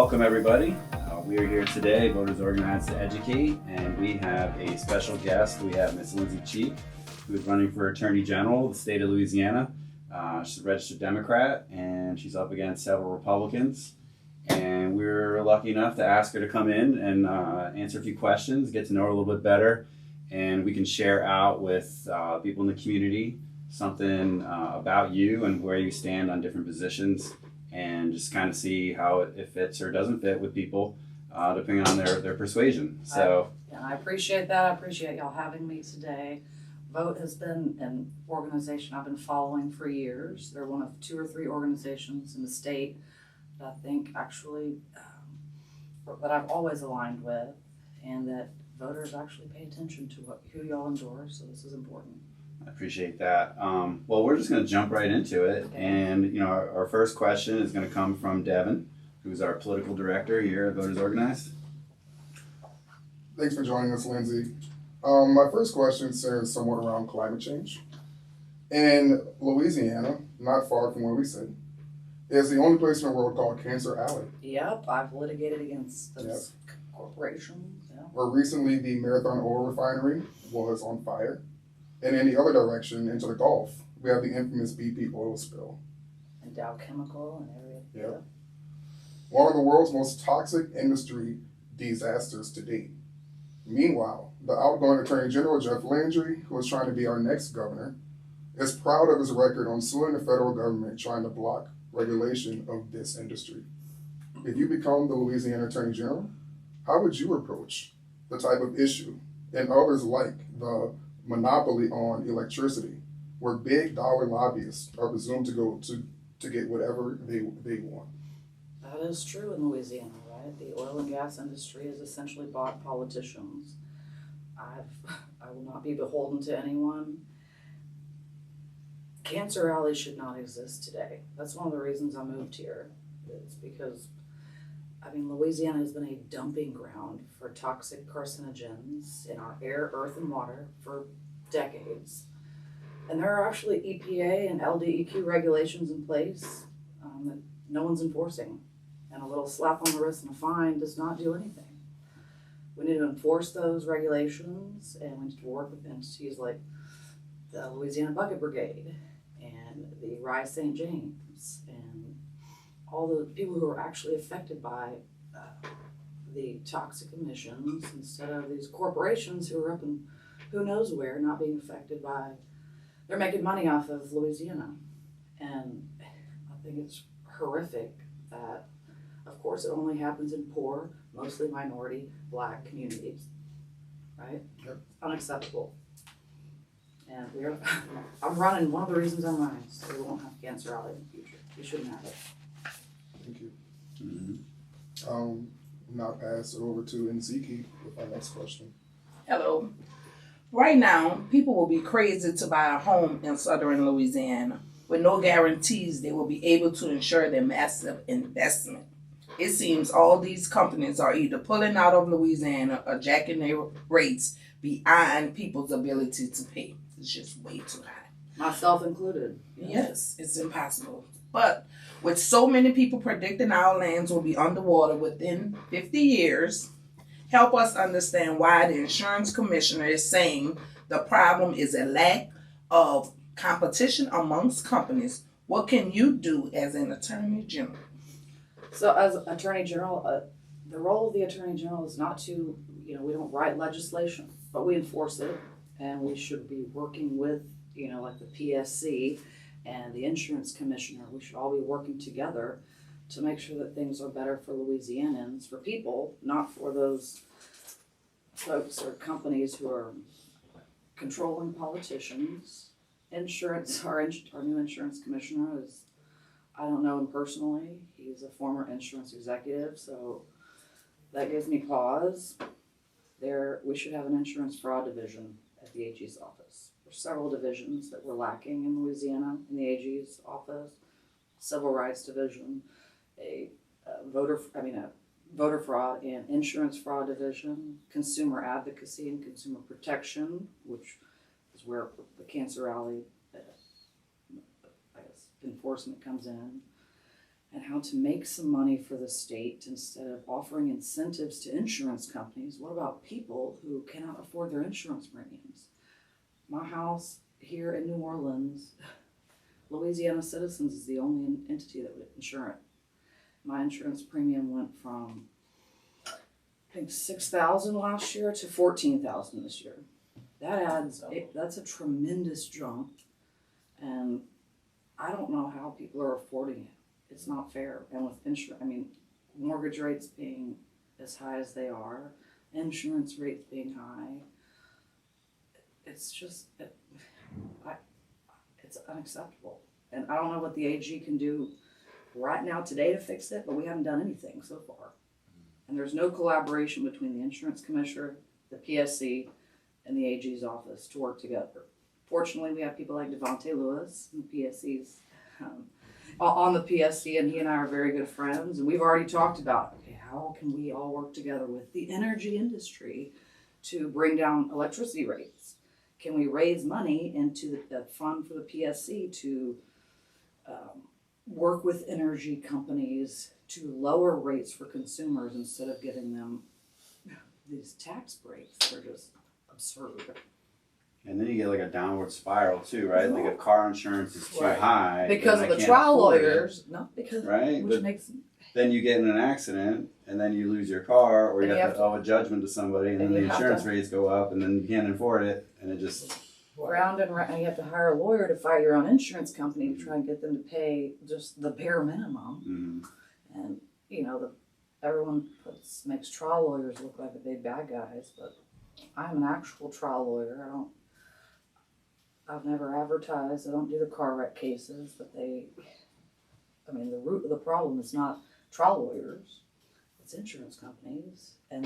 Welcome everybody. We are here today, Voters Organized to Educate, and we have a special guest. We have Ms. Lindsey Cheek, who is running for Attorney General of the state of Louisiana. She's a registered Democrat, and she's up against several Republicans. And we were lucky enough to ask her to come in and answer a few questions, get to know her a little bit better, and we can share out with people in the community something about you and where you stand on different positions, and just kind of see how it fits or doesn't fit with people, depending on their persuasion. So I appreciate that. I appreciate y'all having me today. Vote has been an organization I've been following for years. They're one of 2 or 3 organizations in the state that I think actually that I've always aligned with, and that voters actually pay attention to who y'all endorse. So this is important. I appreciate that. Well, we're just going to jump right into it. Okay. And our first question is going to come from Devin, who's our political director here at Voters Organized. Thanks for joining us, Lindsey. My first question centers somewhat around climate change. In Louisiana, not far from where we sit, is the only place in the world called Cancer Alley. Yep, I've litigated against those corporations. Yeah. Where recently the Marathon Oil Refinery was on fire. And in the other direction, into the Gulf, we have the infamous BP oil spill. And Dow Chemical and everything. Yep. One of the world's most toxic industry disasters to date. Meanwhile, the outgoing Attorney General, Jeff Landry, who is trying to be our next governor, is proud of his record on suing the federal government trying to block regulation of this industry. If you become the Louisiana Attorney General, how would you approach the type of issue and others like the monopoly on electricity, where big dollar lobbyists are presumed to go to get whatever they want? That is true in Louisiana, right? The oil and gas industry has essentially bought politicians. I will not be beholden to anyone. Cancer Alley should not exist today. That's one of the reasons I moved here. It's because, Louisiana has been a dumping ground for toxic carcinogens in our air, earth, and water for decades. And there are actually EPA and LDEQ regulations in place that no one's enforcing. And a little slap on the wrist and a fine does not do anything. We need to enforce those regulations, and we need to work with entities like the Louisiana Bucket Brigade and the Rise St. James and all the people who are actually affected by the toxic emissions, instead of these corporations who are up in who knows where, not being affected by, they're making money off of Louisiana. And I think it's horrific that, of course, it only happens in poor, mostly minority, Black communities, right? Yep. Unacceptable. And I'm running, one of the reasons I'm running, so we won't have Cancer Alley in the future. We shouldn't have it. Thank you. Mm-hmm. Now pass it over to Lindsey Cheek with our next question. Hello. Right now, people will be crazy to buy a home in southern Louisiana with no guarantees they will be able to insure their massive investment. It seems all these companies are either pulling out of Louisiana or jacking their rates beyond people's ability to pay. It's just way too high. Myself included. Yes, it's impossible. But with so many people predicting our lands will be underwater within 50 years, help us understand why the insurance commissioner is saying the problem is a lack of competition amongst companies. What can you do as an attorney general? So as attorney general, the role of the attorney general is not to, we don't write legislation, but we enforce it, and we should be working with, like the PSC and the insurance commissioner. We should all be working together to make sure that things are better for Louisianans, for people, not for those folks or companies who are controlling politicians. Insurance, our new insurance commissioner is, I don't know him personally. He's a former insurance executive, so that gives me pause. We should have an insurance fraud division at the AG's office. There's several divisions that we're lacking in Louisiana in the AG's office. Civil rights division, a voter fraud and insurance fraud division, consumer advocacy and consumer protection, which is where the Cancer Alley enforcement comes in, and how to make some money for the state instead of offering incentives to insurance companies. What about people who cannot afford their insurance premiums? My house here in New Orleans, Louisiana Citizens is the only entity that would insure it. My insurance premium went from, I think, $6,000 last year to $14,000 this year. That that's a tremendous jump, and I don't know how people are affording it. It's not fair. And with insurance, I mean, mortgage rates being as high as they are, insurance rates being high, it's just, it's unacceptable. And I don't know what the AG can do right now today to fix it, but we haven't done anything so far. And there's no collaboration between the insurance commissioner, the PSC, and the AG's office to work together. Fortunately, we have people like Devontae Lewis and PSC's on the PSC, and he and I are very good friends. And we've already talked about, okay, how can we all work together with the energy industry to bring down electricity rates? Can we raise money into the fund for the PSC to work with energy companies to lower rates for consumers instead of giving them these tax breaks? They're just absurd. And then you get like a downward spiral too, right? Like if car insurance is too high, because then of I the can't trial afford lawyers, it, not because right? which But makes then you get in an accident and then you lose your car, or you And have to owe a judgment to somebody, and then the you have insurance to- rates go up, and then you can't afford it, and it just round and round, and you have to hire a lawyer to fight your own insurance company to try and get them to pay just the bare minimum. And you know, everyone makes trial lawyers look like the big bad guys, but I'm an actual trial lawyer. I've never advertised. I don't do the car wreck cases, but the root of the problem is not trial lawyers, it's insurance companies, and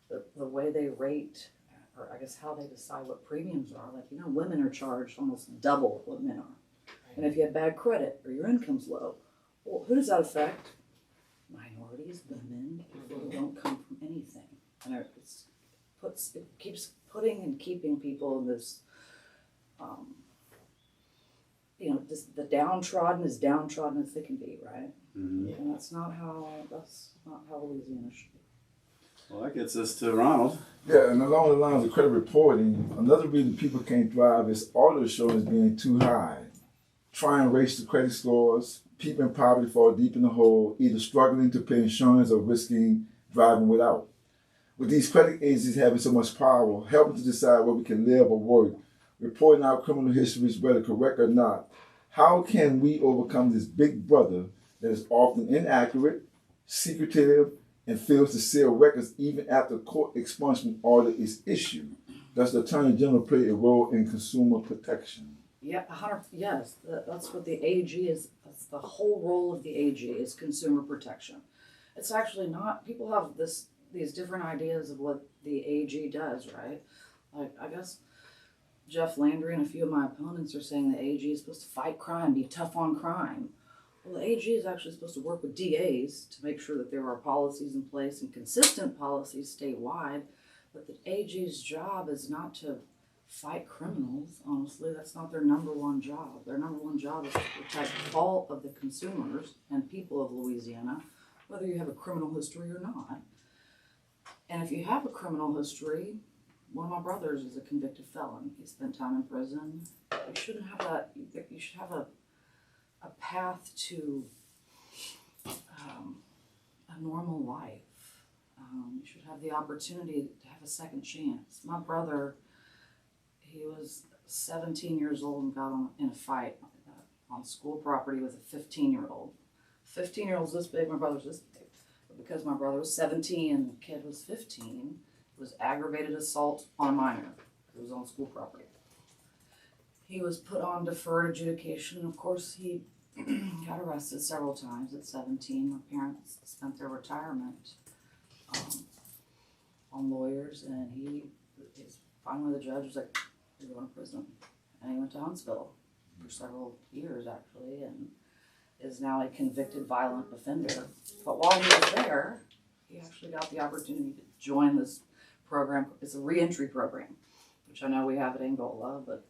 the way they rate, or I guess how they decide what premiums are. Like, you know, women are charged almost double what men are. And if you have bad credit or your income's low, well, who does that affect? Minorities, women, people who don't come from anything. And it keeps putting and keeping people in this, the downtrodden as downtrodden as they can be, right? And that's not how Louisiana should be. well, that gets us to Ronald. Yeah, and along the lines of credit reporting, another reason people can't thrive is auto insurance being too high. Try and raise the credit scores, people in poverty fall deep in the hole, either struggling to pay insurance or risking driving without. With these credit agencies having so much power, helping to decide where we can live or work, reporting our criminal histories, whether correct or not, how can we overcome this big brother that is often inaccurate, secretive, and fails to seal records even after court expungement order is issued? Does the Attorney General play a role in consumer protection? Yeah, yes, that's what the AG is. That's the whole role of the AG is consumer protection. It's actually not. People have these different ideas of what the AG does, right? Like, I guess Jeff Landry and a few of my opponents are saying the AG is supposed to fight crime, be tough on crime. Well, the AG is actually supposed to work with DAs to make sure that there are policies in place and consistent policies statewide. But the AG's job is not to fight criminals. Honestly, that's not their number one job. Their number one job is to protect all of the consumers and people of Louisiana, whether you have a criminal history or not. And if you have a criminal history, one of my brothers is a convicted felon. He spent time in prison. You shouldn't have that. You should have a path to a normal life. You should have the opportunity to have a second chance. My brother, he was 17 years old and got in a fight on school property with a 15-year-old. 15-year-old's this big, my brother's this big. But because my brother was 17 and the kid was 15, it was aggravated assault on a minor. It was on school property. He was put on deferred adjudication, and of course he got arrested several times at 17. My parents spent their retirement on lawyers, and finally the judge was like, "You're going to prison." And he went to Huntsville for several years, actually, and is now a convicted violent offender. But while he was there, he actually got the opportunity to join this program. It's a reentry program, which I know we have at Angola, but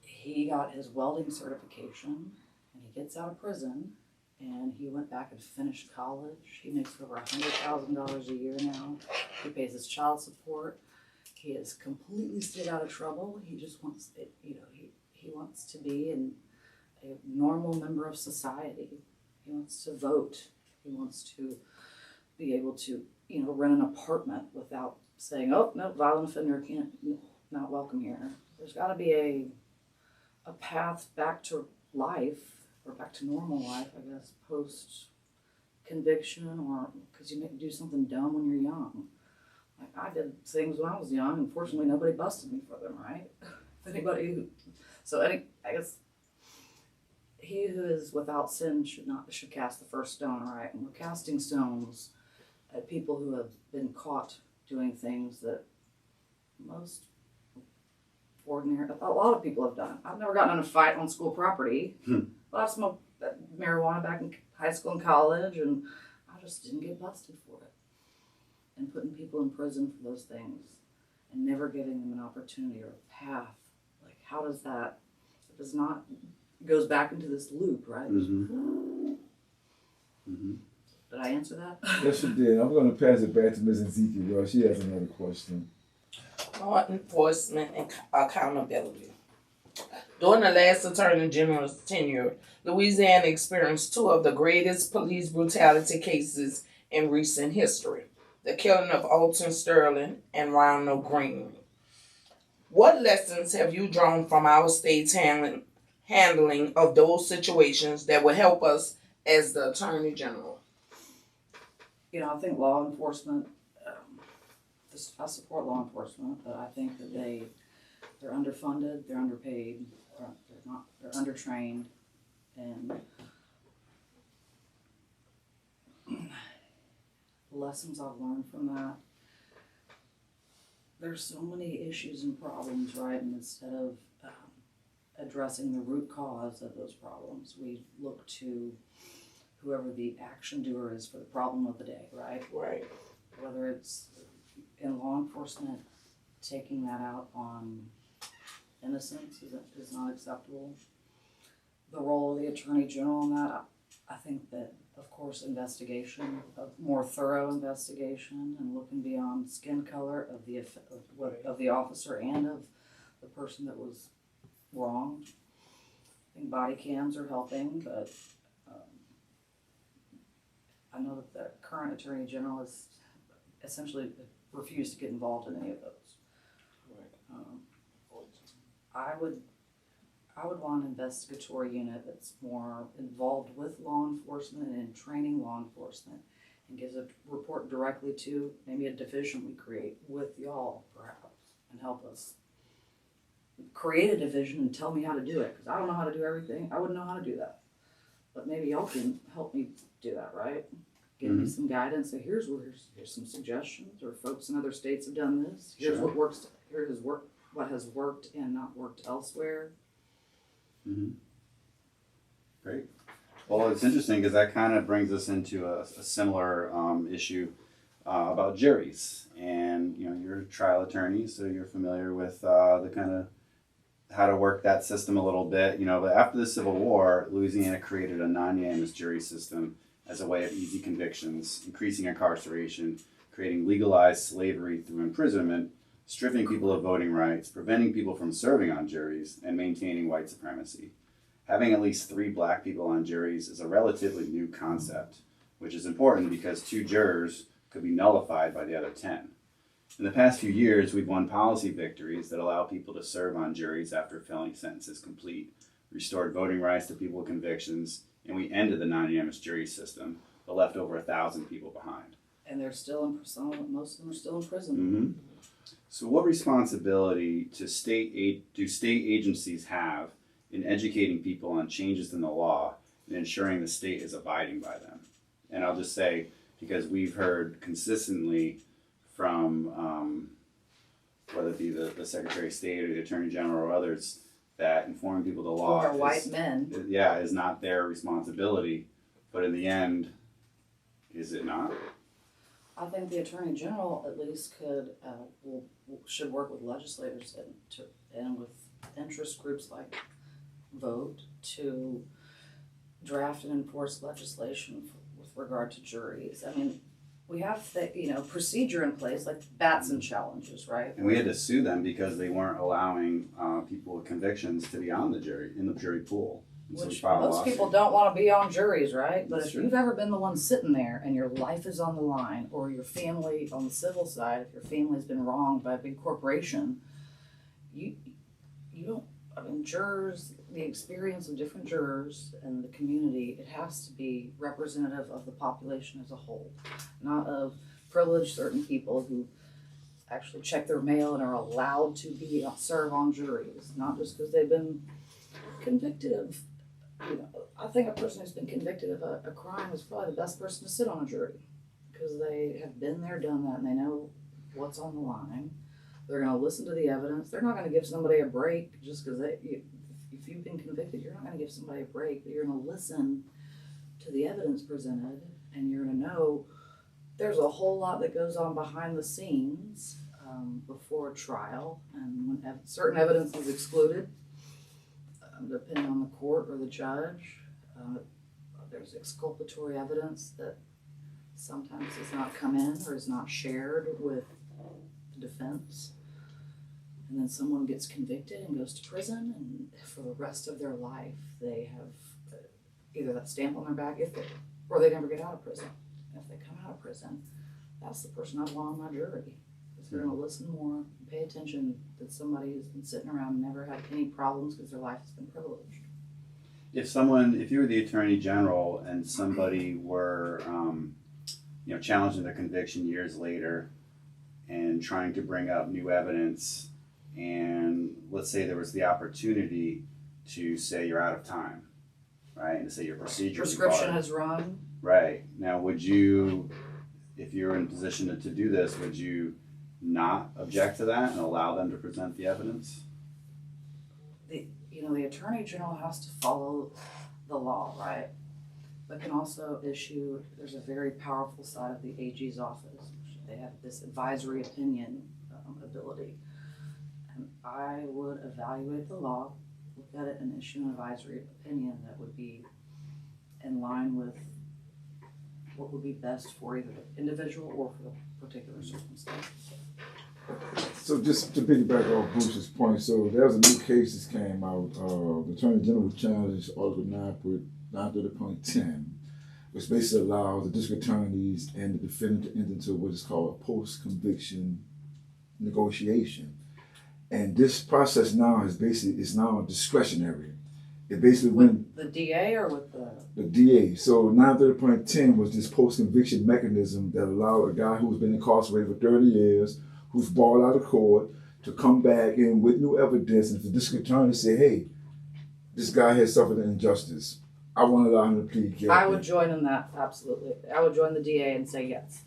he got his welding certification, and and he gets out of prison, and he went back and finished college. He makes over $100,000 a year now. He pays his child support. He has completely stayed out of trouble. He just wants it, he wants to be a normal member of society. He wants to vote. He wants to be able to, rent an apartment without saying, oh, no, violent offender not welcome here. There's got to be a path back to life, or back to normal life, I guess, post conviction, or because you do something dumb when you're young. Like, I did things when I was young, and fortunately nobody busted me for them, right? I guess he who is without sin should cast the first stone, right? And we're casting stones at people who have been caught doing things that most a lot of people have done. I've never gotten in a fight on school property. But I smoked marijuana back in high school and college, and I just didn't get busted for it. And putting people in prison for those things and never giving them an opportunity or a path. Like, how does that, it goes back into this loop, right? Mm-hmm. Mm-hmm. Did I answer that? Yes, you did. I'm going to pass it back to Ms. Ezekiel. She has another question. Law enforcement and accountability. During the last Attorney General's tenure, Louisiana experienced two of the greatest police brutality cases in recent history: the killing of Alton Sterling and Ronald Green. What lessons have you drawn from our state's handling of those situations that will help us as the Attorney General? I think law enforcement, I support law enforcement, but I think that they're underfunded, they're underpaid, they're undertrained, and lessons I've learned from that. There's so many issues and problems, right? And instead of addressing the root cause of those problems, we look to whoever the action doer is for the problem of the day, right? Right. Whether it's in law enforcement, taking that out on innocence is not acceptable. The role of the Attorney General in that, I think that, of course, investigation, a more thorough investigation, and looking beyond skin color of the officer and of the person that was wronged. I think body cams are helping, but I know that the current Attorney General has essentially refused to get involved in any of those. I would want an investigatory unit that's more involved with law enforcement and in training law enforcement, and gives a report directly to maybe a division we create with y'all, perhaps, and help us create a division and tell me how to do it, because I don't know how to do everything. I wouldn't know how to do that, but maybe y'all can help me do that, right? Give me some guidance. So here's some suggestions, or folks in other states have done this. Here's what works. What has worked and not worked elsewhere. Mm-hmm. Great. Well, it's interesting because that kind of brings us into a similar issue about juries. And you're a trial attorney, so you're familiar with the kind of how to work that system a little bit. But after the Civil War, Louisiana created a non-unanimous jury system as a way of easy convictions, increasing incarceration, creating legalized slavery through imprisonment, stripping people of voting rights, preventing people from serving on juries, and maintaining white supremacy. Having at least 3 black people on juries is a relatively new concept, which is important because 2 jurors could be nullified by the other 10. In the past few years, we've won policy victories that allow people to serve on juries after felony sentences complete, restored voting rights to people with convictions, and we ended the non-unanimous jury system, but left over 1,000 people behind. And they're still most of them are still in prison. Mm-hmm. So what responsibility do state agencies have in educating people on changes in the law and ensuring the state is abiding by them? And I'll just say, because we've heard consistently from whether it be the Secretary of State or the Attorney General or others, that informing people of the law Or white men. is not their responsibility. But in the end, is it not? I think the Attorney General at least should work with legislators and with interest groups like Vote to draft and enforce legislation with regard to juries. I mean, we have procedure in place, like Batson challenges, right? And we had to sue them because they weren't allowing people with convictions to be on the jury, in the jury pool. And so we Which filed a most lawsuit. people don't want to be on juries, right? But That's if true. you've ever been the one sitting there and your life is on the line, or your family on the civil side, if your family's been wronged by a big corporation, you don't. I mean, jurors, the experience of different jurors and the community, it has to be representative of the population as a whole, not of privileged certain people who actually check their mail and are allowed to serve on juries, not just because they've been convicted of. I think a person who's been convicted of a crime is probably the best person to sit on a jury because they have been there, done that, and they know what's on the line. They're going to listen to the evidence. They're not going to give somebody a break just because if you've been convicted, you're not going to give somebody a break, but you're going to listen to the evidence presented, and you're going to know there's a whole lot that goes on behind the scenes before a trial, and when certain evidence is excluded, depending on the court or the judge, there's exculpatory evidence that sometimes does not come in or is not shared with the defense. And then someone gets convicted and goes to prison, and for the rest of their life, they have either that stamp on their back, or they never get out of prison. And if they come out of prison, that's the person I'd want on my jury. Because they're going to listen more and pay attention that somebody who's been sitting around and never had any problems because their life has been privileged. If you were the Attorney General and somebody were, challenging their conviction years later and trying to bring up new evidence, and let's say there was the opportunity to say you're out of time, right, and to say your procedure Prescription has run. Right. Now, would you, if you're in a position to do this, would you not object to that and allow them to present the evidence? The Attorney General has to follow the law, right? But can also there's a very powerful side of the AG's office. They have this advisory opinion ability. And I would evaluate the law, look at it, and issue an advisory opinion that would be in line with what would be best for either the individual or for the particular circumstance. So just to piggyback off Bruce's point, so there was a new case that came out. The Attorney General challenged Article 930.10, which basically allows the district attorneys and the defendant to enter into what is called a post-conviction negotiation. And this process now is now discretionary. It basically With the DA or with the DA. So 930.10 was this post-conviction mechanism that allowed a guy who's been incarcerated for 30 years, who's balled out of court, to come back in with new evidence, and if the district attorney say, hey, this guy has suffered an injustice, I want to allow him to plead guilty. I would join in that, absolutely. I would join the DA and say yes.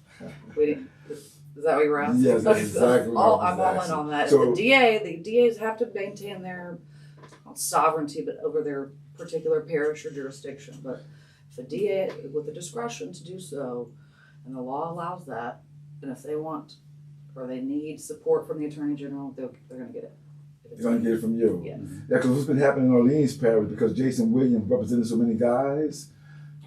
Is that what you were asking? Yes, that's exactly what I'm all in on that. So, the DAs have to maintain their not sovereignty, but over their particular parish or jurisdiction. But if a DA, with the discretion to do so, and the law allows that, and if they want or they need support from the Attorney General, they're going to get it. they're going to get it from you. Yes. Yeah, because what's been happening in Orleans Parish, because Jason Williams represented so many guys,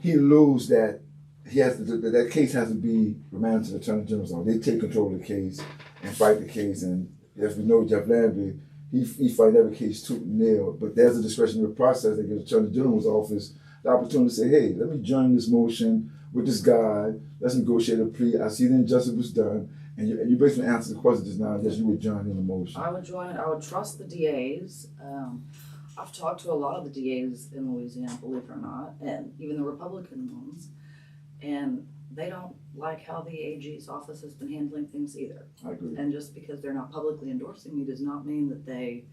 he lose that. He has that case has to be remanded to the Attorney General's office. They take control of the case and fight the case. And as we know, Jeff Landry, he fight every case tooth and nail. But there's a discretionary process that gives the Attorney General's office the opportunity to say, hey, let me join this motion with this guy. Let's negotiate a plea. I see the injustice was done. And you basically answer the question just now. Yes, you would join in the motion. I would join it. I would trust the DAs. I've talked to a lot of the DAs in Louisiana, believe it or not, and even the Republican ones. And they don't like how the AG's office has been handling things either. I agree. And just because they're not publicly endorsing me does not mean that they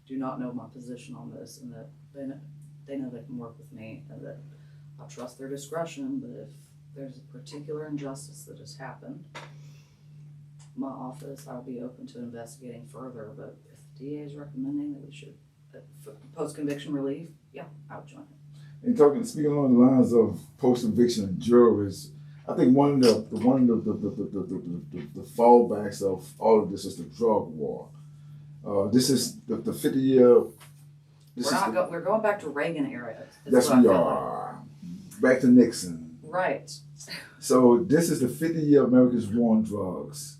do not know my position on this, and that they know they can work with me, and that I trust their discretion. But if there's a particular injustice that has happened, my office, I'll be open to investigating further. But if the DA is recommending that we should post-conviction relief, yeah, I would join it. And speaking along the lines of post-conviction and jurors, I think one of the fallbacks of all of this is the drug war. This is the 50-year. We're going back to Reagan era. Yes, we are. back to Nixon. Right. So this is the 50th year of America's war on drugs.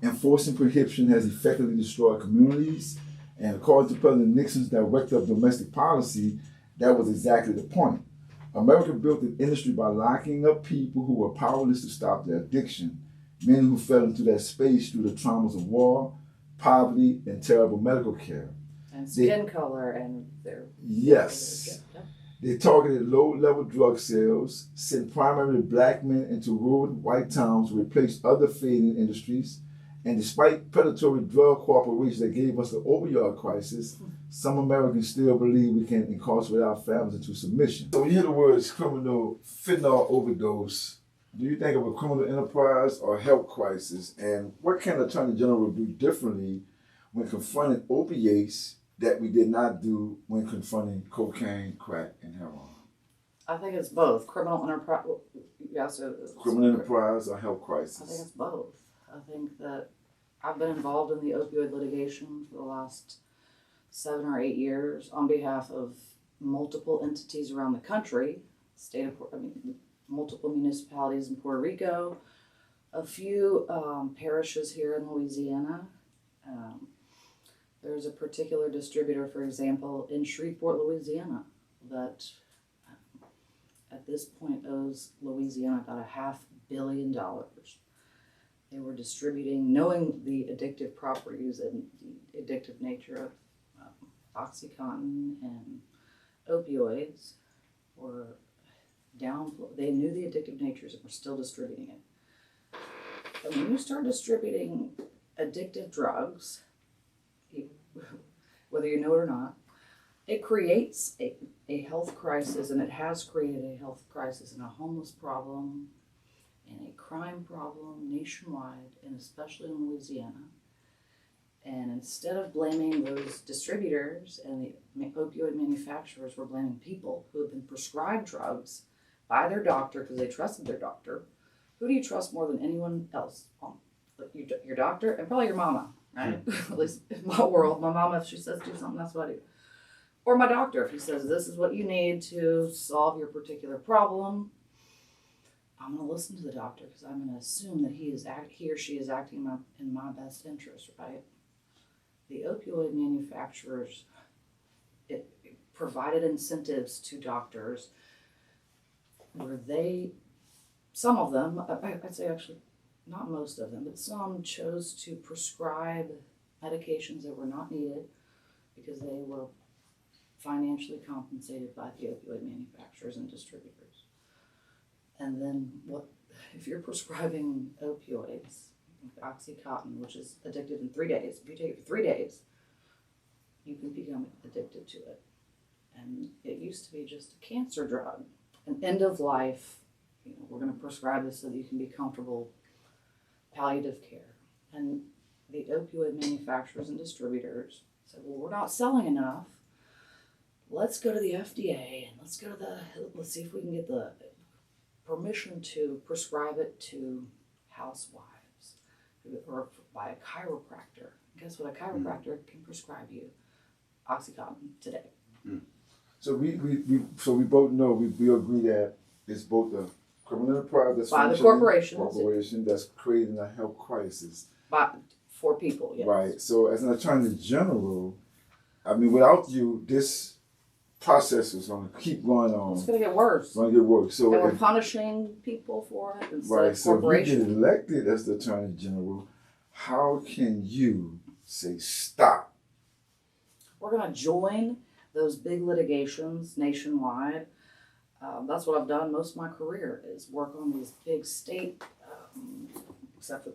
Enforcing prohibition has effectively destroyed communities, and according to President Nixon's director of domestic policy, that was exactly the point. America built an industry by locking up people who were powerless to stop their addiction, many who fell into that space through the traumas of war, poverty, and terrible medical care. And skin color and their... Yes. They targeted low-level drug sales, sent primarily black men into rural white towns to replace other fading industries, and despite predatory drug corporations that gave us the opioid crisis, some Americans still believe we can incarcerate our families into submission. So when you hear the words criminal fentanyl overdose, do you think of a criminal enterprise or health crisis? And what can the Attorney General do differently when confronting opiates that we did not do when confronting cocaine, crack, and heroin? I think it's both. Criminal enterprise... Yes, Criminal enterprise or health I think crisis? it's both. I think that I've been involved in the opioid litigation for the last 7 or 8 years on behalf of multiple entities around the country, multiple municipalities in Puerto Rico, a few parishes here in Louisiana. There's a particular distributor, for example, in Shreveport, Louisiana, that at this point owes Louisiana about $500 million. They were distributing, knowing the addictive properties and the addictive nature of OxyContin and opioids, were they knew the addictive natures and were still distributing it. And when you start distributing addictive drugs, whether you know it or not, it creates a health crisis, and it has created a health crisis and a homeless problem and a crime problem nationwide, and especially in Louisiana. And instead of blaming those distributors and the opioid manufacturers, we're blaming people who have been prescribed drugs by their doctor because they trusted their doctor. Who do you trust more than anyone else? Your doctor and probably your mama, right? At least in my world, my mama, if she says do something, that's what I do. Or my doctor, if he says this is what you need to solve your particular problem, I'm going to listen to the doctor because I'm going to assume that he or she is acting in my best interest, right? The opioid manufacturers, it provided incentives to doctors where some of them, I'd say actually not most of them, but some chose to prescribe medications that were not needed because they were financially compensated by the opioid manufacturers and distributors. And then if you're prescribing opioids, OxyContin, which is addictive in 3 days, if you take it for 3 days, you can become addicted to it. And it used to be just a cancer drug, an end of life, we're going to prescribe this so that you can be comfortable, palliative care. And the opioid manufacturers and distributors said, well, we're not selling enough. Let's go to the FDA and let's see if we can get the permission to prescribe it to housewives or by a chiropractor. Guess what? A chiropractor can prescribe you OxyContin today. So we both know, we agree that it's both a criminal enterprise that's by the corporation that's creating a health crisis. For people, yes. Right. So as an Attorney General, I mean, without you, this process is going to keep going on. It's going to get worse. It's going to get worse. So and we're punishing people for it instead of so if you corporations. get elected as the Attorney General, how can you say stop? We're going to join those big litigations nationwide. That's what I've done most of my career, is work on these big state, except for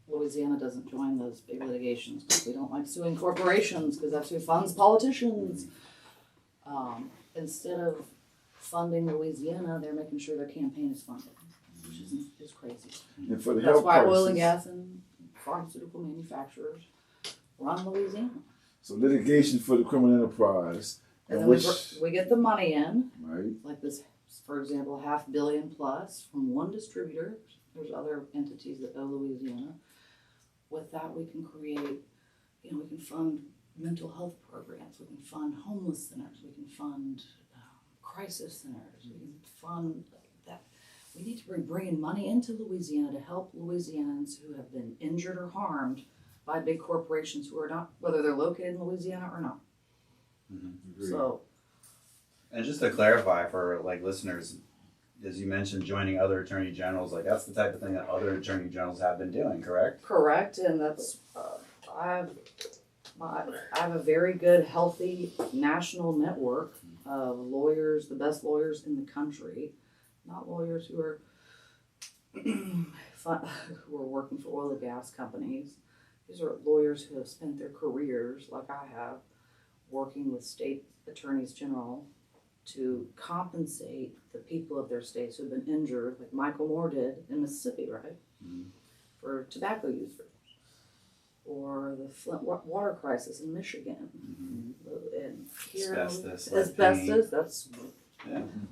Louisiana doesn't join those big litigations because we don't like suing corporations because that's who funds politicians. Instead of funding Louisiana, they're making sure their campaign is funded, which is crazy. And for the That's health why crisis, oil and gas and pharmaceutical manufacturers run Louisiana. So litigation for the criminal enterprise. And then we get the money in, Right. like this, for example, $500 million plus from one distributor. There's other entities that owe Louisiana. With that, we can create, we can fund mental health programs, we can fund homeless centers, we can fund crisis centers. We need to fund that. We need to bring in money into Louisiana to help Louisianans who have been injured or harmed by big corporations who are not, whether they're located in Louisiana or not. So, And just to clarify for like listeners, as you mentioned, joining other attorney generals, like that's the type of thing that other attorney generals have been doing, correct? correct, and that's, I have a very good, healthy national network of lawyers, the best lawyers in the country, not lawyers who are who are working for oil and gas companies. These are lawyers who have spent their careers, like I have, working with state attorneys general to compensate the people of their states who have been injured, like Michael Moore did in Mississippi, right? For tobacco users. Or the Flint water crisis in Michigan. And here, asbestos, that's,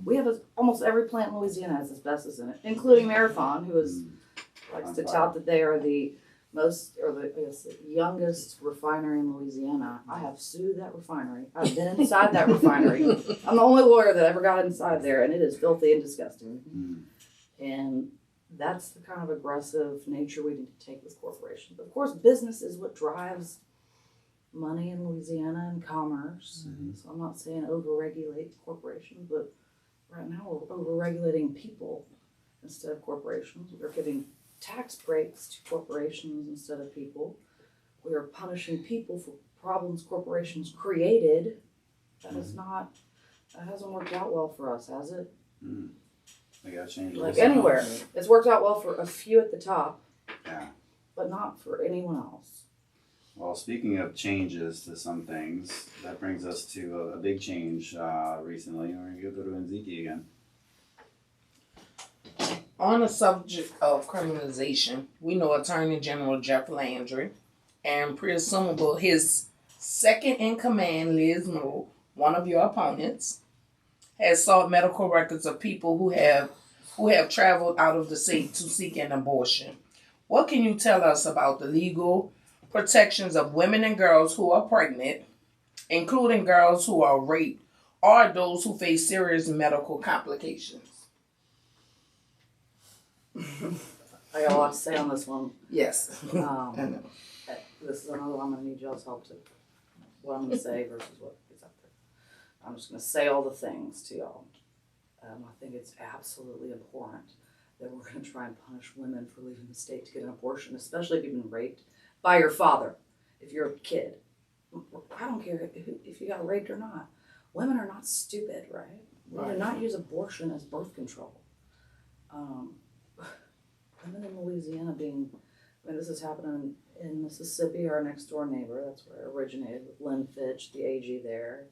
we have almost every plant in Louisiana has asbestos in it, including Marathon, who likes to tout that they are the most, or the youngest refinery in Louisiana. I have sued that refinery. I've been inside that refinery. I'm the only lawyer that ever got inside there, and it is filthy and disgusting. And that's the kind of aggressive nature we need to take with corporations. Of course, business is what drives money in Louisiana and commerce. So I'm not saying overregulate corporations, but right now we're overregulating people instead of corporations. We're giving tax breaks to corporations instead of people. We are punishing people for problems corporations created. That is not, that hasn't worked out well for us, has it? We gotta change Like this. anywhere. It's worked out well for a few at the top, Yeah. but not for anyone else. Well, speaking of changes to some things, that brings us to a big change recently. We're gonna go to Lindsey again. On the subject of criminalization, we know Attorney General Jeff Landry and presumable his second in command, Liz Moore, one of your opponents, has sought medical records of people who have traveled out of the state to seek an abortion. What can you tell us about the legal protections of women and girls who are pregnant, including girls who are raped or those who face serious medical complications? I got a lot to say on this one. Yes. This is another one I'm going to need y'all's help to, what I'm going to say versus what is up there. I'm just going to say all the things to y'all. I think it's absolutely abhorrent that we're going to try and punish women for leaving the state to get an abortion, especially if you've been raped by your father, if you're a kid. I don't care if you got raped or not. Women are not stupid, right? We do not use abortion as birth control. Women in Louisiana this is happening in Mississippi, our next door neighbor. That's where it originated with Lynn Fitch, the AG there.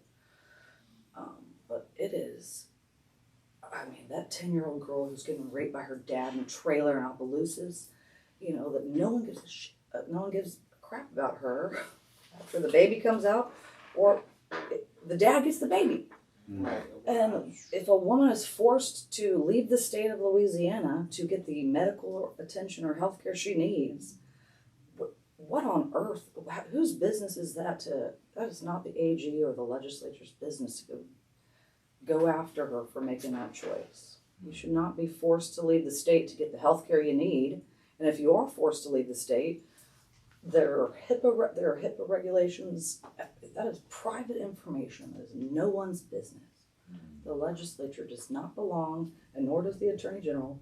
But it is, that 10-year-old girl who's getting raped by her dad in a trailer in Opelousas, that no one gives a crap about her after the baby comes out, or the dad gets the baby. And if a woman is forced to leave the state of Louisiana to get the medical attention or health care she needs, what on earth, whose business is that that is not the AG or the legislature's business to go after her for making that choice. You should not be forced to leave the state to get the health care you need. And if you are forced to leave the state, there are HIPAA regulations. That is private information. That is no one's business. The legislature does not belong, and nor does the Attorney General,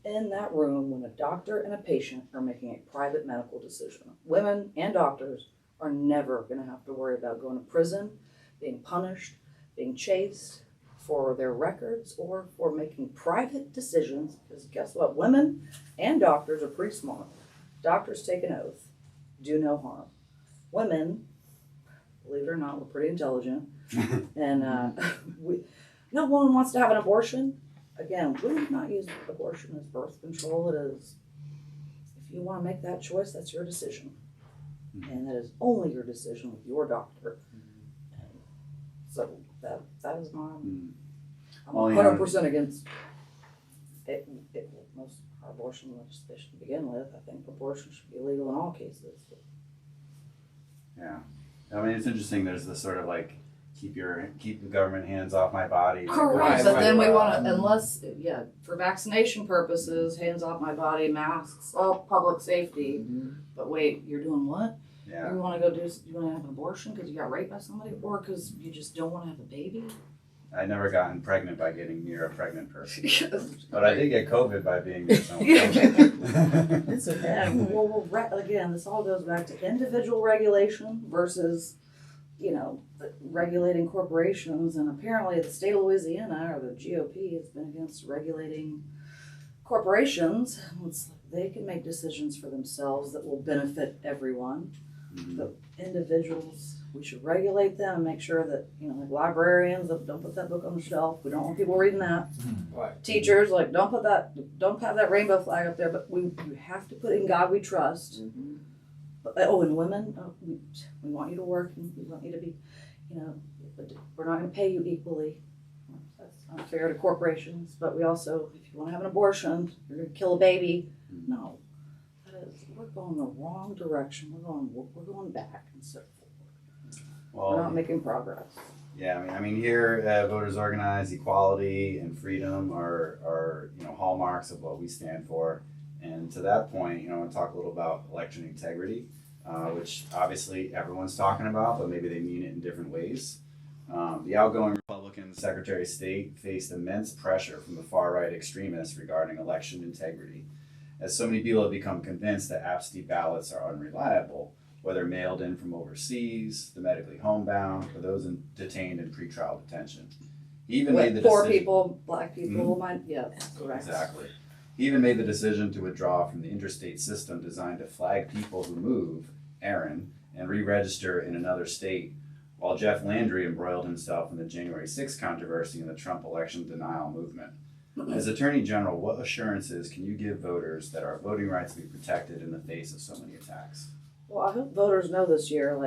in that room when a doctor and a patient are making a private medical decision. Women and doctors are never going to have to worry about going to prison, being punished, being chased for their records, or for making private decisions. Because guess what? Women and doctors are pretty smart. Doctors take an oath. Do no harm. Women, believe it or not, we're pretty intelligent, and no woman wants to have an abortion. Again, we do not use abortion as birth control. It is, if you want to make that choice, that's your decision, and that is only your decision with your doctor. And so that is my. I'm 100% against it. Most abortion legislation to begin with. I think abortion should be illegal in all cases. Yeah. It's interesting. There's this sort of like keep the government hands off my body. Correct, Right, but then we right. wanna, unless, for vaccination purposes, hands off my body, masks, all public safety. But wait, you're doing what? Yeah. You wanna you wanna have an abortion because you got raped by somebody, or because you just don't wanna have a baby? I never gotten pregnant by getting near a pregnant person, but I did get COVID by being near someone. It's a bad And one. again, this all goes back to individual regulation versus, regulating corporations. And apparently the state of Louisiana, or the GOP, has been against regulating corporations. They can make decisions for themselves that will benefit everyone. Mhm. But individuals, we should regulate them and make sure that, like librarians, don't put that book on the shelf. We don't want people reading that. Right. Teachers, like, don't have that rainbow flag up there, but you have to put in God we trust. But, and women, we want you to work and we want you to be, but we're not going to pay you equally. That's unfair to corporations. But we also, if you want to have an abortion, you're going to kill a baby. No, we're going the wrong direction. We're going back instead of forward. We're not making progress. Yeah, I mean here, voters organized, equality and freedom are hallmarks of what we stand for. And to that point, I want to talk a little about election integrity, which obviously everyone's talking about, but maybe they mean it in different ways. The outgoing Republican Secretary of State faced immense pressure from the far-right extremists regarding election integrity, as so many people have become convinced that absentee ballots are unreliable, whether mailed in from overseas, the medically homebound, or those detained in pretrial detention. He even made the Poor decision. people, black people, correct. Exactly. He even made the decision to withdraw from the interstate system designed to flag people who move, Aaron, and re-register in another state, while Jeff Landry embroiled himself in the January 6th controversy in the Trump election denial movement. As Attorney General, what assurances can you give voters that our voting rights will be protected in the face of so many attacks? Well, I hope voters know this year,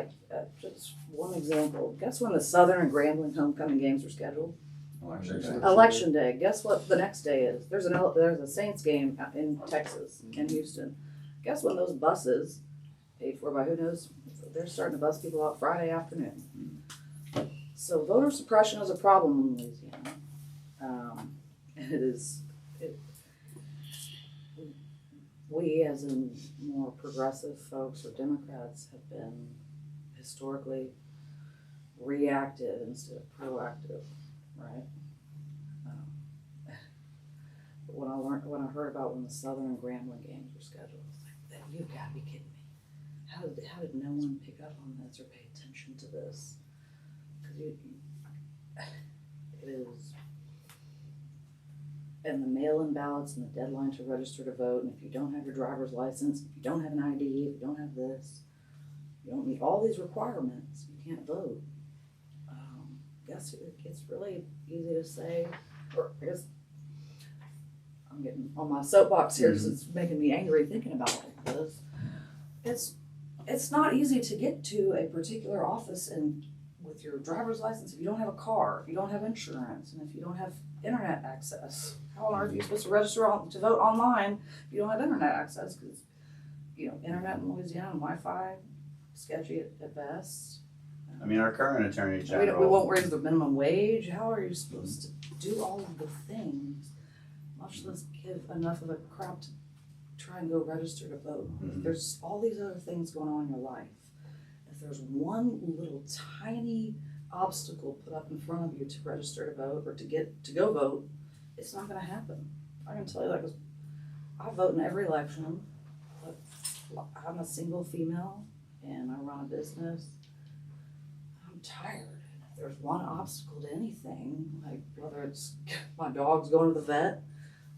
just one example. Guess when the Southern and Grambling homecoming games are scheduled? Election day. Election day. Guess what the next day is? There's a Saints game out in Texas, in Houston. Guess when those buses, paid for by who knows, they're starting to bus people out Friday afternoon. So voter suppression is a problem in Louisiana. We as in more progressive folks or Democrats have been historically reactive instead of proactive, right? But when I heard about when the Southern and Grambling games were scheduled, I was like, you've got to be kidding me. How did no one pick up on this or pay attention to this? Because it is. And the mail-in ballots and the deadline to register to vote, and if you don't have your driver's license, if you don't have an ID, if you don't have this, you don't meet all these requirements, you can't vote. I guess it's really easy to say, or I guess I'm getting on my soapbox here because it's making me angry thinking about this. It's not easy to get to a particular office and with your driver's license if you don't have a car, if you don't have insurance, and if you don't have internet access. How on earth are you supposed to register to vote online if you don't have internet access? Because internet in Louisiana and Wi-Fi, sketchy at best. I mean, our current Attorney General. We won't raise the minimum wage. How are you supposed to do all of the things, much less give enough of a crap to try and go register to vote? Mhm. There's all these other things going on in your life. If there's one little tiny obstacle put up in front of you to register to vote or to go vote, it's not going to happen. I can tell you that because I vote in every election. But I'm a single female and I run a business. I'm tired. If there's one obstacle to anything, like whether it's my dog's going to the vet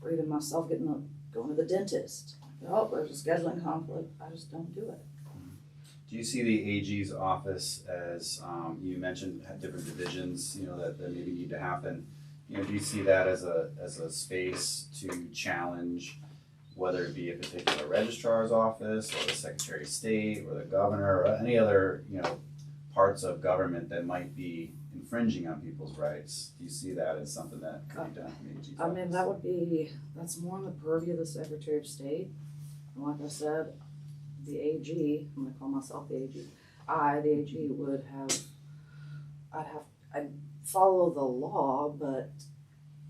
or even myself going to the dentist, there's a scheduling conflict, I just don't do it. Do you see the AG's office as, you mentioned, have different divisions, that maybe need to happen? Do you see that as a space to challenge, whether it be a particular registrar's office or the Secretary of State or the governor or any other, parts of government that might be infringing on people's rights? Do you see that as something that could be done from the AG's office? That's more in the purview of the Secretary of State. And like I said, the AG, I'm going to call myself the AG, the AG I'd have follow the law, but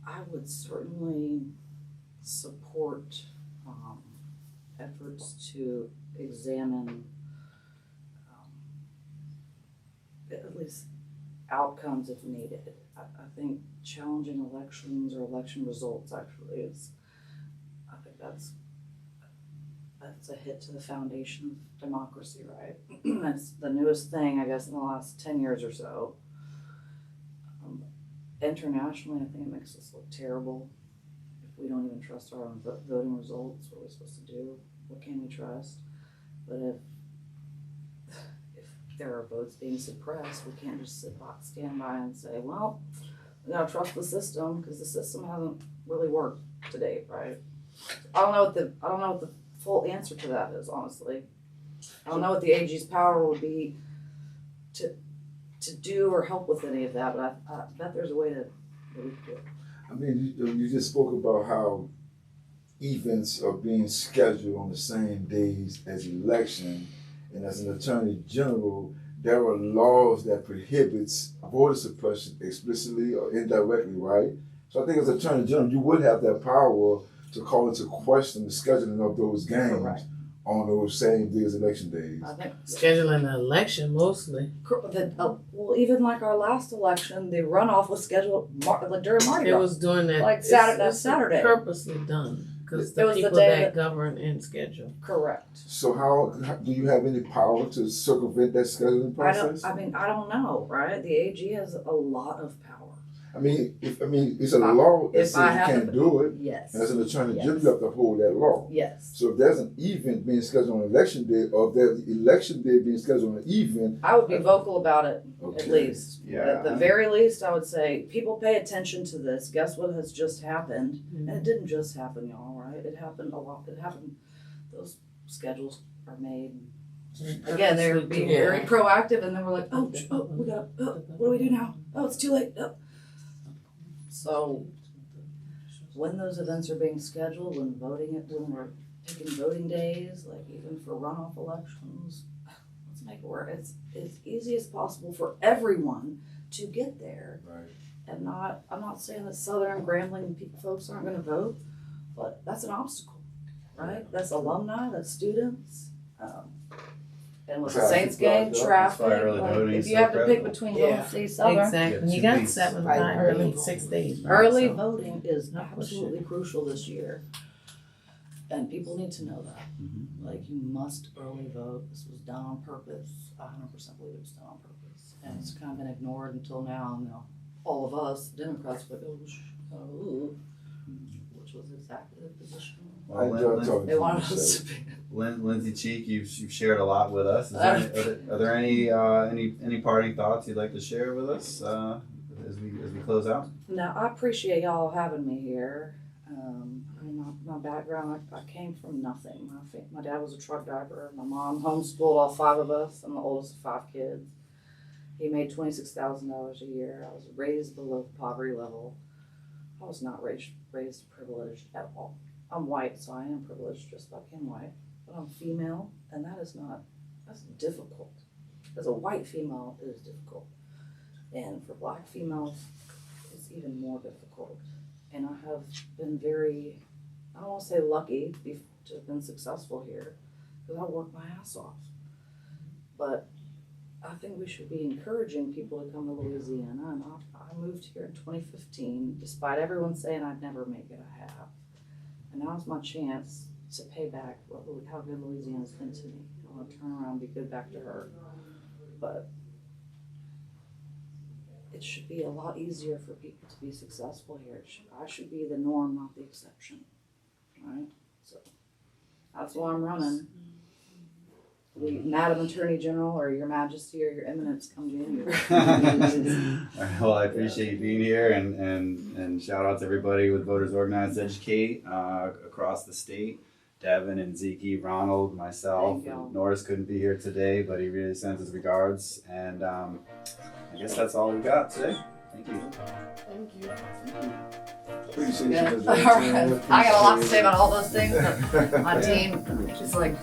I would certainly support efforts to examine at least outcomes if needed. I think challenging elections or election results actually is, I think that's a hit to the foundation of democracy, right? That's the newest thing, I guess, in the last 10 years or so. Internationally, I think it makes us look terrible if we don't even trust our own voting results. What are we supposed to do? What can we trust? But if there are votes being suppressed, we can't just stand by and say, well, we gotta trust the system because the system hasn't really worked to date, right? I don't know what the full answer to that is, honestly. I don't know what the AG's power will be to do or help with any of that, but I bet there's a way that we can do it. I mean, you just spoke about how events are being scheduled on the same days as election, and as an attorney general, there are laws that prohibits voter suppression explicitly or indirectly, right? So I think as attorney general, you would have that power to call into question the scheduling of those games. Correct. On those same days, election days. I think Scheduling the election mostly. well, even like our last election, the runoff was scheduled during Mardi They Gras. was doing that. Like Saturday. Purposely done because It the was the people day that govern and schedule. Correct. So how do you have any power to circumvent that scheduling process? I don't know, right? The AG has a lot of power. I mean, it's a law that If I says you have can't to- do it, Yes. and as an attorney Yes. general, you have to uphold that law. Yes. So if there's an event being scheduled on election day, or if there's the election day being scheduled on an event, I would be vocal about it, at okay. least. Yeah. At the very least, I would say, people pay attention to this. Guess what has just happened? And it didn't just happen, y'all, right? It happened a lot. It happened, those schedules are made. Again, they were being very proactive, and then we're like, what do we do now? Oh, it's too late. Oh. So when those events are being scheduled, when we're picking voting days, like even for runoff elections, let's make it work. It's as easy as possible for everyone to get there. Right. And I'm not saying that Southern Grambling folks aren't gonna vote, but that's an obstacle, right? That's alumni, that's students. And with the Traffic Saints game, blocked up, traffic, that's why early like, voting if is you so have to pick critical. between Yeah. Little City Southern, Exactly. Yeah, You 2 got weeks. 7 Right. times, Early 6 days. right? early So- voting is Not pushing. absolutely crucial this year. And people need to know that. Mhm. Like, you must early vote. This was done on purpose. I 100% believe it was done on purpose. And it's kind of been ignored until now. You know, all of us, Democrats, were which was exactly the position I enjoy talking they to wanted you. us to be. Lindsey Cheek, you've shared a lot with us. Are there any parting thoughts you'd like to share with us as we close out? Now, I appreciate y'all having me here. My background, I came from nothing. My dad was a truck driver. My mom homeschooled all 5 of us. I'm the oldest of 5 kids. He made $26,000 a year. I was raised below the poverty level. I was not raised privileged at all. I'm white, so I am privileged just by being white. But I'm female, and that's difficult. As a white female, it is difficult. And for black females, it's even more difficult. And I have been very, I don't want to say lucky to have been successful here, because I worked my ass off. But I think we should be encouraging people to come to Louisiana. And I moved here in 2015, despite everyone saying I'd never make it, I have. And now's my chance to pay back how good Louisiana's been to me. I want to turn around and be good back to her. But it should be a lot easier for people to be successful here. I should be the norm, not the exception, right? So that's why I'm running. Madam Attorney General, or Your Majesty, or Your Eminence, come January. All right, well, I appreciate you being here, and shout out to everybody with Voters Organized to Educate across the state. Devin and Zeke, Ronald, myself, Thank y'all. Norris couldn't be here today, but he really sends his regards. And I guess that's all we got today. Thank you. Appreciate you. Yeah. Ms. All Antoine. right. I got a lot to say about all those things, but my team, she's like,